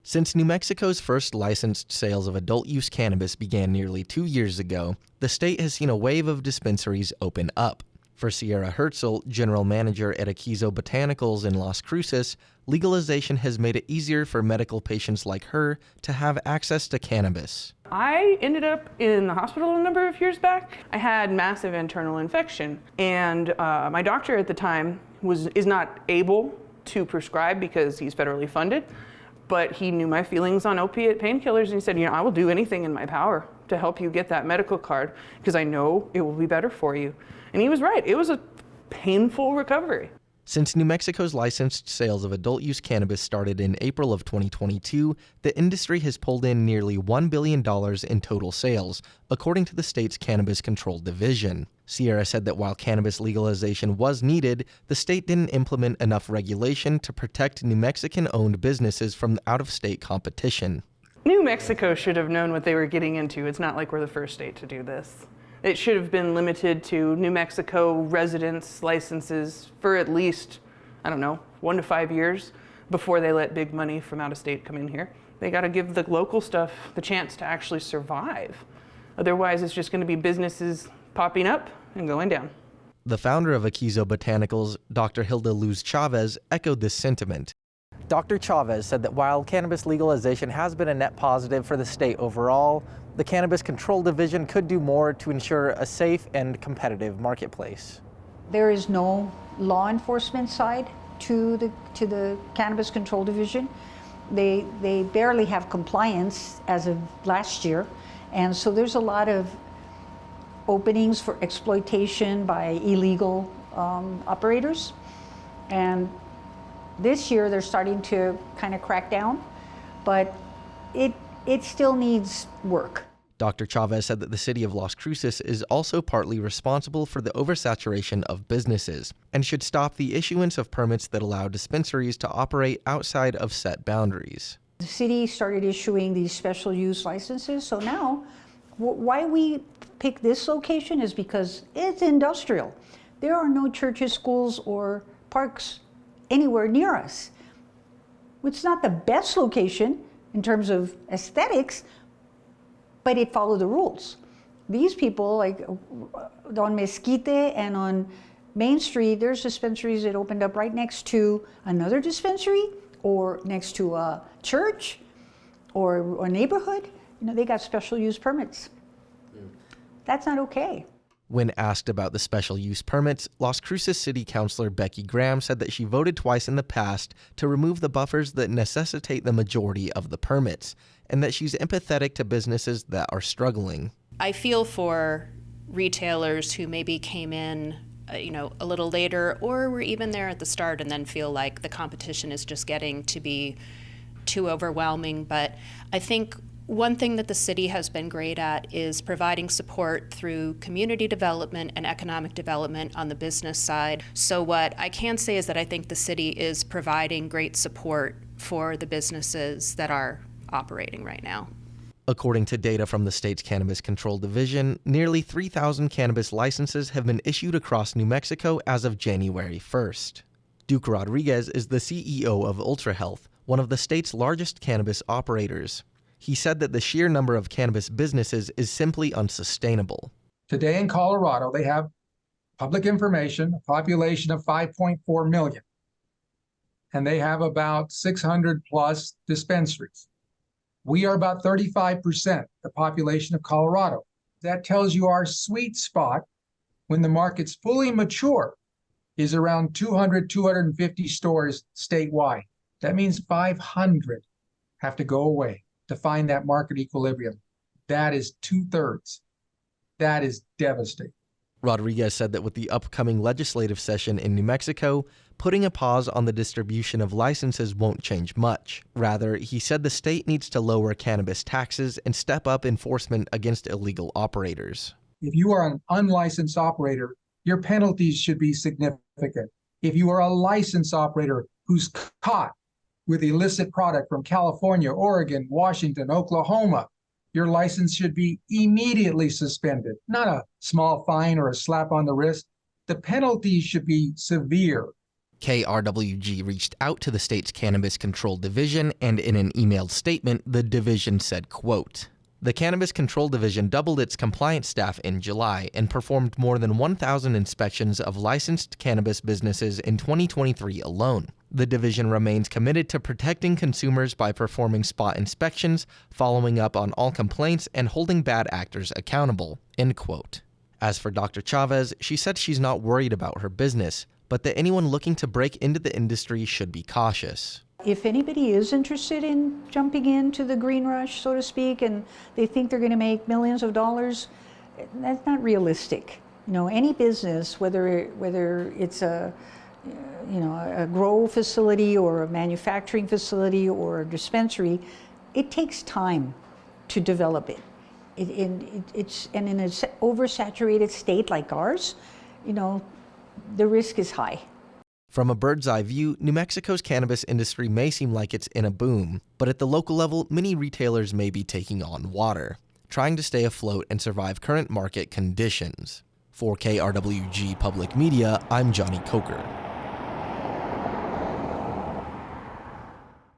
Since New Mexico's first licensed sales of adult-use cannabis began nearly 2 years ago, the state has seen a wave of dispensaries open up. For Sierra Herzl, general manager at Aizo Botanicals in Las Cruces, legalization has made it easier for medical patients like her to have access to cannabis. I ended up in the hospital a number of years back. I had massive internal infection, and my doctor at the time is not able to prescribe because he's federally funded. But he knew my feelings on opiate painkillers, and he said, I will do anything in my power to help you get that medical card because I know it will be better for you. And he was right. It was a painful recovery. Since New Mexico's licensed sales of adult-use cannabis started in April of 2022, the industry has pulled in nearly $1 billion in total sales, according to the state's Cannabis Control Division. Sierra said that while cannabis legalization was needed, the state didn't implement enough regulation to protect New Mexican-owned businesses from out-of-state competition. New Mexico should have known what they were getting into. It's not like we're the first state to do this. It should have been limited to New Mexico residents' licenses for at least, 1 to 5 years before they let big money from out of state come in here. They got to give the local stuff the chance to actually survive. Otherwise, it's just going to be businesses popping up and going down. The founder of Aizo Botanicals, Dr. Hilda Luz Chavez, echoed this sentiment. Dr. Chavez said that while cannabis legalization has been a net positive for the state overall, the Cannabis Control Division could do more to ensure a safe and competitive marketplace. There is no law enforcement side to the Cannabis Control Division. They barely have compliance as of last year, and so there's a lot of openings for exploitation by illegal operators. And this year they're starting to kind of crack down, but it still needs work. Dr. Chavez said that the city of Las Cruces is also partly responsible for the oversaturation of businesses and should stop the issuance of permits that allow dispensaries to operate outside of set boundaries. The city started issuing these special use licenses, so now why we pick this location is because it's industrial. There are no churches, schools, or parks anywhere near us. It's not the best location in terms of aesthetics, but it followed the rules. These people, like on Mesquite and on Main Street, there's dispensaries that opened up right next to another dispensary or next to a church or a neighborhood. They got special use permits. That's not okay. When asked about the special use permits, Las Cruces City Councilor Becky Graham said that she voted twice in the past to remove the buffers that necessitate the majority of the permits, and that she's empathetic to businesses that are struggling. I feel for retailers who maybe came in a little later or were even there at the start and then feel like the competition is just getting to be too overwhelming. But I think one thing that the city has been great at is providing support through community development and economic development on the business side. So what I can say is that I think the city is providing great support for the businesses that are operating right now. According to data from the state's Cannabis Control Division, nearly 3,000 cannabis licenses have been issued across New Mexico as of January 1st. Duke Rodriguez is the CEO of Ultra Health, one of the state's largest cannabis operators. He said that the sheer number of cannabis businesses is simply unsustainable. Today in Colorado, they have public information, a population of 5.4 million, and they have about 600 plus dispensaries. We are about 35% the population of Colorado. That tells you our sweet spot when the market's fully mature is around 200, 250 stores statewide. That means 500 have to go away to find that market equilibrium. That is 2/3. That is devastating. Rodriguez said that with the upcoming legislative session in New Mexico, putting a pause on the distribution of licenses won't change much. Rather, he said the state needs to lower cannabis taxes and step up enforcement against illegal operators. If you are an unlicensed operator, your penalties should be significant. If you are a licensed operator who's caught with illicit product from California, Oregon, Washington, Oklahoma, your license should be immediately suspended, not a small fine or a slap on the wrist. The penalties should be severe. KRWG reached out to the state's Cannabis Control Division, and in an emailed statement, the division said, quote, "The Cannabis Control Division doubled its compliance staff in July and performed more than 1,000 inspections of licensed cannabis businesses in 2023 alone. The division remains committed to protecting consumers by performing spot inspections, following up on all complaints, and holding bad actors accountable." End quote. As for Dr. Chavez, she said she's not worried about her business, but that anyone looking to break into the industry should be cautious. If anybody is interested in jumping into the green rush, so to speak, and they think they're going to make millions of dollars, that's not realistic. Any business, whether it's a grow facility or a manufacturing facility or a dispensary, it takes time to develop it. It's in an oversaturated state like ours, the risk is high. From a bird's eye view, New Mexico's cannabis industry may seem like it's in a boom, but at the local level, many retailers may be taking on water, trying to stay afloat and survive current market conditions. For KRWG Public Media, I'm Johnny Coker.